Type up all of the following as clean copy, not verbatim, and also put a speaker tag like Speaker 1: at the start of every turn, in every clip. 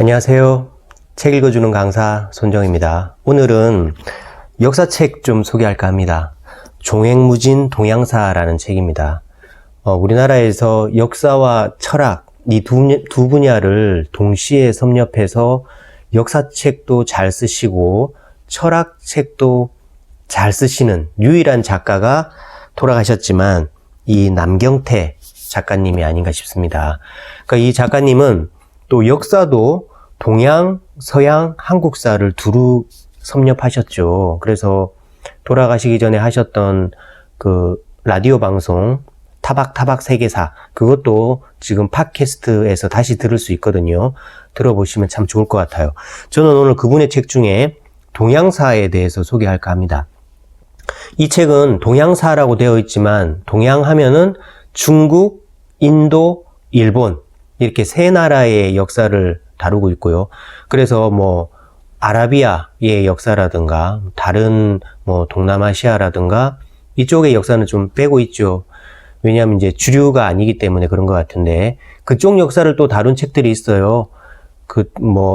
Speaker 1: 안녕하세요. 책 읽어주는 강사 손정입니다. 오늘은 역사책 좀 소개할까 합니다. 종횡무진 동양사라는 책입니다. 우리나라에서 역사와 철학 이 두 분야를 동시에 섭렵해서 역사책도 잘 쓰시고 철학책도 잘 쓰시는 유일한 작가가 돌아가셨지만 이 남경태 작가님이 아닌가 싶습니다. 그러니까 이 작가님은 또 역사도 동양, 서양, 한국사를 두루 섭렵하셨죠. 그래서 돌아가시기 전에 하셨던 그 라디오 방송 타박타박 세계사, 그것도 지금 팟캐스트에서 다시 들을 수 있거든요. 들어보시면 참 좋을 것 같아요. 저는 오늘 그분의 책 중에 동양사에 대해서 소개할까 합니다. 이 책은 동양사라고 되어 있지만 동양 하면은 중국, 인도, 일본 이렇게 세 나라의 역사를 다루고 있고요. 그래서 아라비아의 역사라든가 다른 동남아시아라든가 이쪽의 역사는 좀 빼고 있죠. 왜냐하면 이제 주류가 아니기 때문에 그런 것 같은데 그쪽 역사를 또 다룬 책들이 있어요.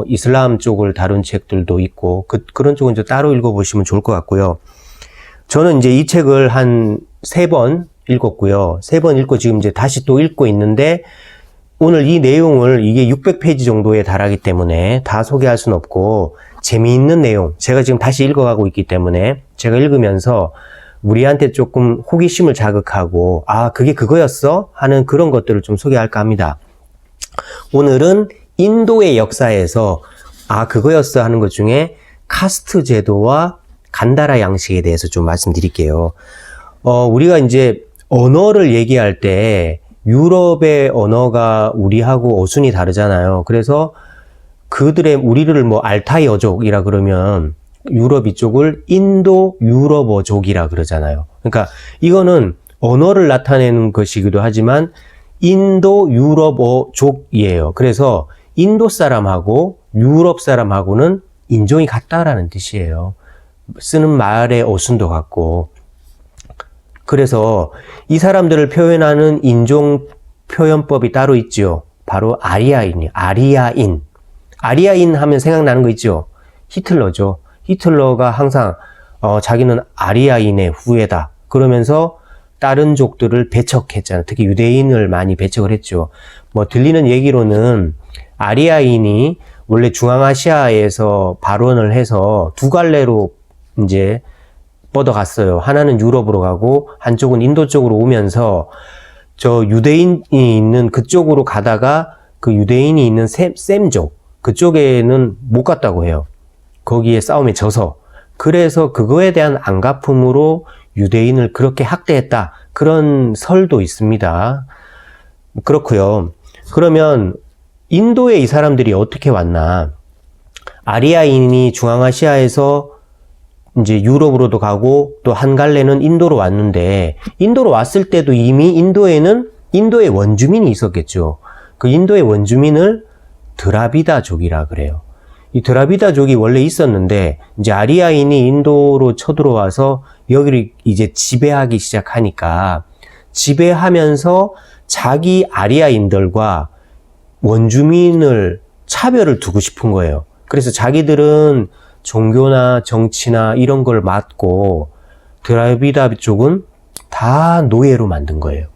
Speaker 1: 이슬람 쪽을 다룬 책들도 있고 그런 쪽은 이제 따로 읽어보시면 좋을 것 같고요. 저는 이제 이 책을 한 3번 읽었고요. 3번 읽고 지금 이제 다시 또 읽고 있는데 오늘 이 내용을 이게 600페이지 정도에 달하기 때문에 다 소개할 수는 없고 재미있는 내용, 제가 지금 다시 읽어가고 있기 때문에 제가 읽으면서 우리한테 조금 호기심을 자극하고 그게 그거였어? 하는 그런 것들을 좀 소개할까 합니다. 오늘은 인도의 역사에서 그거였어 하는 것 중에 카스트 제도와 간다라 양식에 대해서 좀 말씀드릴게요. 우리가 이제 언어를 얘기할 때 유럽의 언어가 우리하고 어순이 다르잖아요. 그래서 우리를 알타이어족이라 그러면 유럽 이쪽을 인도 유럽어족이라 그러잖아요. 그러니까 이거는 언어를 나타내는 것이기도 하지만 인도 유럽어족이에요. 그래서 인도 사람하고 유럽 사람하고는 인종이 같다라는 뜻이에요. 쓰는 말의 어순도 같고. 그래서 이 사람들을 표현하는 인종 표현법이 따로 있죠. 바로 아리아인. 아리아인 하면 생각나는 거 있죠. 히틀러죠. 히틀러가 항상 자기는 아리아인의 후예다 그러면서 다른 족들을 배척했잖아요. 특히 유대인을 많이 배척을 했죠. 들리는 얘기로는 아리아인이 원래 중앙아시아에서 발원을 해서 두 갈래로 이제 뻗어갔어요. 하나는 유럽으로 가고 한쪽은 인도 쪽으로 오면서 저 유대인이 있는 그쪽으로 가다가 그 유대인이 있는 셈족 그쪽에는 못 갔다고 해요. 거기에 싸움에 져서. 그래서 그거에 대한 안갚음으로 유대인을 그렇게 학대했다. 그런 설도 있습니다. 그렇고요. 그러면 인도에 이 사람들이 어떻게 왔나? 아리아인이 중앙아시아에서 이제 유럽으로도 가고 또 한 갈래는 인도로 왔는데 인도로 왔을 때도 이미 인도에는 인도의 원주민이 있었겠죠. 그 인도의 원주민을 드라비다족이라 그래요. 이 드라비다족이 원래 있었는데 이제 아리아인이 인도로 쳐들어와서 여기를 이제 지배하기 시작하니까 지배하면서 자기 아리아인들과 원주민을 차별을 두고 싶은 거예요. 그래서 자기들은 종교나 정치나 이런 걸 맡고 드라비다 쪽은 다 노예로 만든 거예요.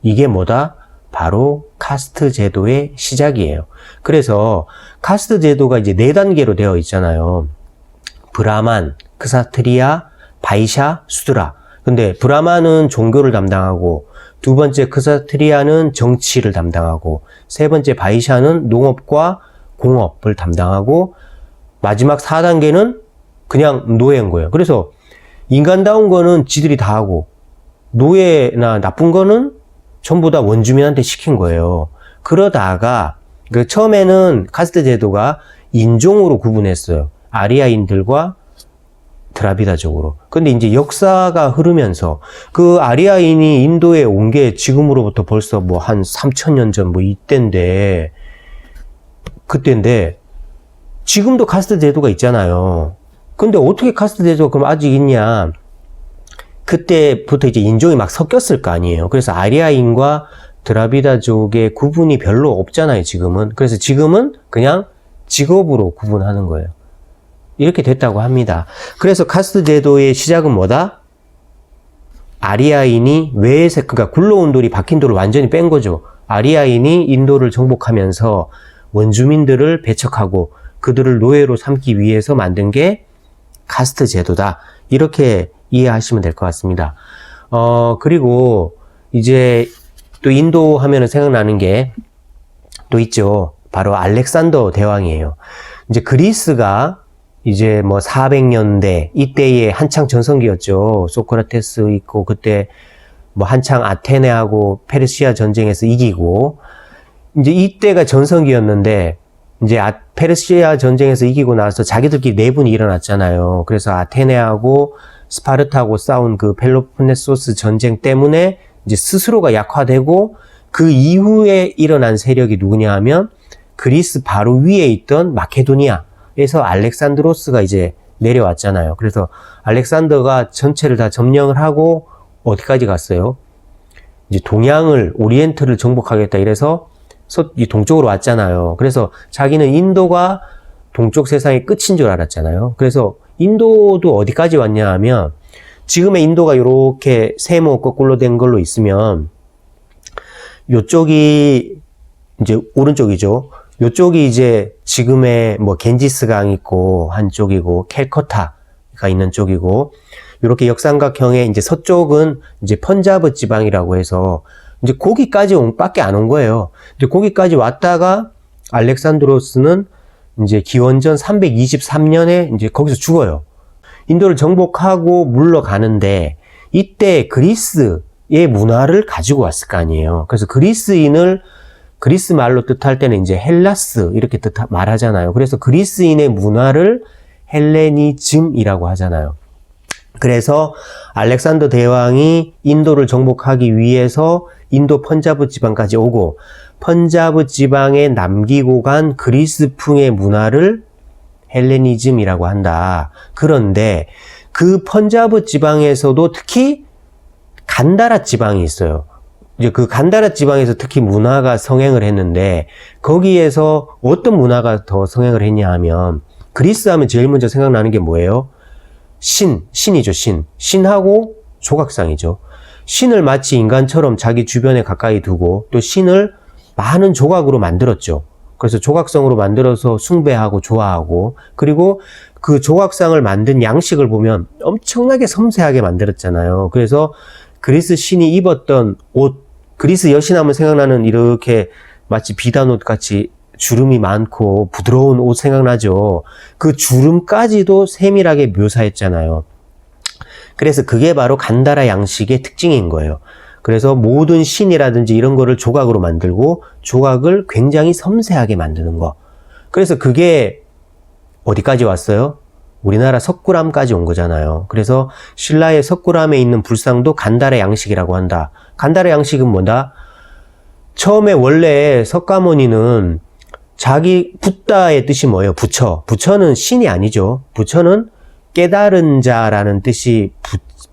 Speaker 1: 이게 뭐다? 바로 카스트 제도의 시작이에요. 그래서 카스트 제도가 이제 4단계로 되어 있잖아요. 브라만, 크사트리아, 바이샤, 수드라. 근데 브라만은 종교를 담당하고 두 번째 크사트리아는 정치를 담당하고 세 번째 바이샤는 농업과 공업을 담당하고 마지막 4단계는 그냥 노예인 거예요. 그래서 인간다운 거는 지들이 다 하고 노예나 나쁜 거는 전부 다 원주민한테 시킨 거예요. 그러다가 처음에는 카스트 제도가 인종으로 구분했어요. 아리아인들과 드라비다족으로. 근데 이제 역사가 흐르면서 그 아리아인이 인도에 온 게 지금으로부터 벌써 한 3000년 전 그때인데 지금도 카스트 제도가 있잖아요. 근데 어떻게 카스트 제도가 그럼 아직 있냐? 그때부터 이제 인종이 막 섞였을 거 아니에요. 그래서 아리아인과 드라비다족의 구분이 별로 없잖아요, 지금은. 그래서 지금은 그냥 직업으로 구분하는 거예요. 이렇게 됐다고 합니다. 그래서 카스트 제도의 시작은 뭐다? 아리아인이 외에서, 그러니까 굴러온 돌이 박힌 돌을 완전히 뺀 거죠. 아리아인이 인도를 정복하면서 원주민들을 배척하고 그들을 노예로 삼기 위해서 만든 게 카스트 제도다. 이렇게 이해하시면 될 것 같습니다. 그리고 이제 또 인도 하면은 생각나는 게 또 있죠. 바로 알렉산더 대왕이에요. 이제 그리스가 이제 뭐 400년대 이때에 한창 전성기였죠. 소크라테스 있고 그때 뭐 한창 아테네하고 페르시아 전쟁에서 이기고 이제 이때가 전성기였는데 이제 페르시아 전쟁에서 이기고 나서 자기들끼리 내분이 일어났잖아요. 그래서 아테네하고 스파르타하고 싸운 그 펠로폰네소스 전쟁 때문에 이제 스스로가 약화되고 그 이후에 일어난 세력이 누구냐 하면 그리스 바로 위에 있던 마케도니아에서 알렉산드로스가 이제 내려왔잖아요. 그래서 알렉산더가 전체를 다 점령을 하고 어디까지 갔어요? 이제 동양을, 오리엔트를 정복하겠다 이래서 동쪽으로 왔잖아요. 그래서 자기는 인도가 동쪽 세상의 끝인 줄 알았잖아요. 그래서 인도도 어디까지 왔냐 하면 지금의 인도가 이렇게 세모 거꾸로 된 걸로 있으면 요쪽이 이제 오른쪽이죠. 요쪽이 이제 지금의 뭐 겐지스강 있고 한쪽이고 캘커타가 있는 쪽이고 이렇게 역삼각형의 이제 서쪽은 이제 펀자브 지방이라고 해서 이제 거기까지 밖에 안 온 거예요. 근데 거기까지 왔다가 알렉산드로스는 이제 기원전 323년에 이제 거기서 죽어요. 인도를 정복하고 물러가는데 이때 그리스의 문화를 가지고 왔을 거 아니에요. 그래서 그리스인을 그리스 말로 뜻할 때는 이제 헬라스 이렇게 말하잖아요. 그래서 그리스인의 문화를 헬레니즘이라고 하잖아요. 그래서 알렉산더 대왕이 인도를 정복하기 위해서 인도 펀자브 지방까지 오고 펀자브 지방에 남기고 간 그리스풍의 문화를 헬레니즘이라고 한다. 그런데 그 펀자브 지방에서도 특히 간다라 지방이 있어요. 이제 그 간다라 지방에서 특히 문화가 성행을 했는데 거기에서 어떤 문화가 더 성행을 했냐 하면 그리스 하면 제일 먼저 생각나는 게 뭐예요? 신이죠, 신. 신하고 조각상이죠. 신을 마치 인간처럼 자기 주변에 가까이 두고 또 신을 많은 조각으로 만들었죠. 그래서 조각성으로 만들어서 숭배하고 좋아하고 그리고 그 조각상을 만든 양식을 보면 엄청나게 섬세하게 만들었잖아요. 그래서 그리스 신이 입었던 옷, 그리스 여신하면 생각나는 이렇게 마치 비단옷 같이 주름이 많고 부드러운 옷 생각나죠. 그 주름까지도 세밀하게 묘사했잖아요. 그래서 그게 바로 간다라 양식의 특징인 거예요. 그래서 모든 신이라든지 이런 거를 조각으로 만들고 조각을 굉장히 섬세하게 만드는 거. 그래서 그게 어디까지 왔어요? 우리나라 석굴암까지 온 거잖아요. 그래서 신라의 석굴암에 있는 불상도 간다라 양식이라고 한다. 간다라 양식은 뭐다? 처음에 원래 석가모니는 자기 붓다의 뜻이 뭐예요? 부처. 부처는 신이 아니죠. 부처는 깨달은 자라는 뜻이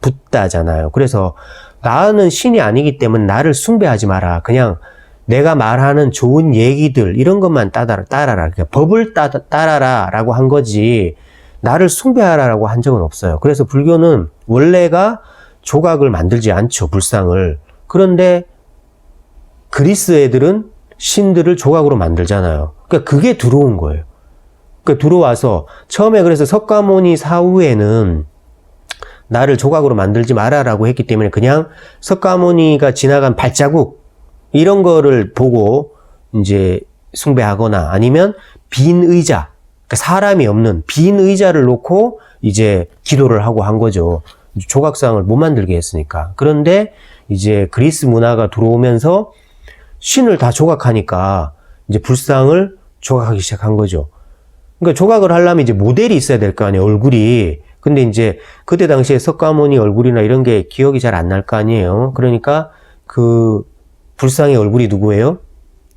Speaker 1: 붓다잖아요. 그래서 나는 신이 아니기 때문에 나를 숭배하지 마라. 그냥 내가 말하는 좋은 얘기들 이런 것만 따라라. 그러니까 법을 따라라 라고 한 거지 나를 숭배하라라고 한 적은 없어요. 그래서 불교는 원래가 조각을 만들지 않죠. 불상을. 그런데 그리스 애들은 신들을 조각으로 만들잖아요. 그러니까 그게 들어온 거예요. 그러니까 들어와서 처음에 그래서 석가모니 사후에는 나를 조각으로 만들지 마라라고 했기 때문에 그냥 석가모니가 지나간 발자국 이런 거를 보고 이제 숭배하거나 아니면 빈 의자, 그러니까 사람이 없는 빈 의자를 놓고 이제 기도를 하고 한 거죠. 조각상을 못 만들게 했으니까. 그런데 이제 그리스 문화가 들어오면서 신을 다 조각하니까 이제 불상을 조각하기 시작한 거죠. 그러니까 조각을 하려면 이제 모델이 있어야 될 거 아니에요, 얼굴이. 근데 이제 그때 당시에 석가모니 얼굴이나 이런 게 기억이 잘 안 날 거 아니에요. 그러니까 그 불상의 얼굴이 누구예요?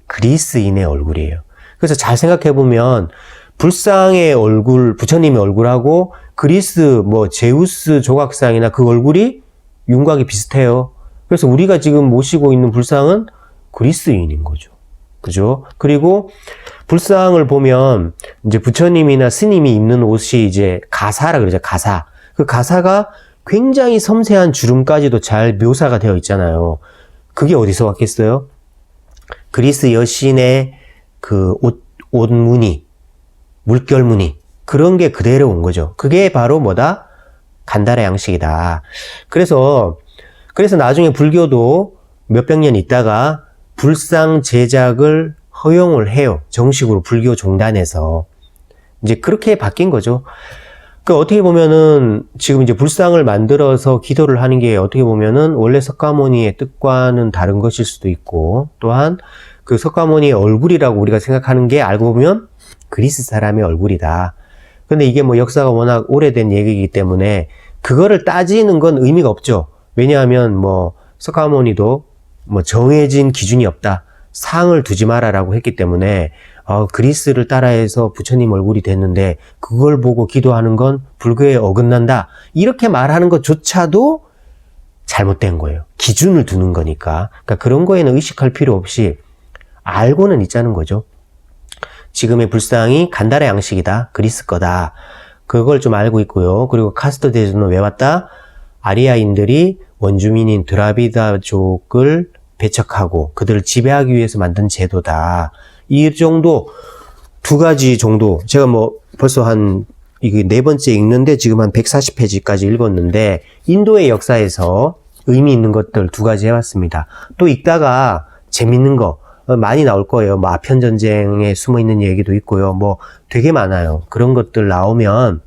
Speaker 1: 그리스인의 얼굴이에요. 그래서 잘 생각해 보면 불상의 얼굴, 부처님의 얼굴하고 그리스 뭐 제우스 조각상이나 그 얼굴이 윤곽이 비슷해요. 그래서 우리가 지금 모시고 있는 불상은 그리스인인 거죠. 그죠? 그리고 불상을 보면 이제 부처님이나 스님이 입는 옷이 이제 가사라 그러죠. 가사. 그 가사가 굉장히 섬세한 주름까지도 잘 묘사가 되어 있잖아요. 그게 어디서 왔겠어요? 그리스 여신의 그 옷 무늬, 물결 무늬, 그런 게 그대로 온 거죠. 그게 바로 뭐다? 간다라 양식이다. 그래서 나중에 불교도 몇백 년 있다가 불상 제작을 허용을 해요. 정식으로 불교 종단에서. 이제 그렇게 바뀐 거죠. 그 어떻게 보면은 지금 이제 불상을 만들어서 기도를 하는 게 어떻게 보면은 원래 석가모니의 뜻과는 다른 것일 수도 있고, 또한 그 석가모니의 얼굴이라고 우리가 생각하는 게 알고 보면 그리스 사람의 얼굴이다. 근데 이게 뭐 역사가 워낙 오래된 얘기이기 때문에 그거를 따지는 건 의미가 없죠. 왜냐하면 뭐 석가모니도 뭐 정해진 기준이 없다. 상을 두지 마라라고 했기 때문에 그리스를 따라해서 부처님 얼굴이 됐는데 그걸 보고 기도하는 건 불교에 어긋난다. 이렇게 말하는 것조차도 잘못된 거예요. 기준을 두는 거니까. 그러니까 그런 거에는 의식할 필요 없이 알고는 있자는 거죠. 지금의 불상이 간다라 양식이다. 그리스 거다. 그걸 좀 알고 있고요. 그리고 카스트 제도는 왜 왔다? 아리아인들이 원주민인 드라비다족을 배척하고 그들을 지배하기 위해서 만든 제도다. 이 정도, 두 가지 정도. 제가 뭐 벌써 이게 네 번째 읽는데 지금 한 140페이지까지 읽었는데 인도의 역사에서 의미 있는 것들 두 가지 해왔습니다. 또 읽다가 재밌는 거 많이 나올 거예요. 뭐 아편 전쟁에 숨어 있는 얘기도 있고요. 뭐 되게 많아요. 그런 것들 나오면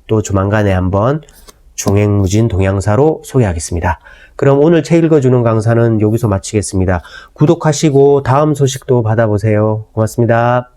Speaker 1: 또 조만간에 한번 종횡무진 동양사로 소개하겠습니다. 그럼 오늘 책 읽어주는 강사는 여기서 마치겠습니다. 구독하시고 다음 소식도 받아보세요. 고맙습니다.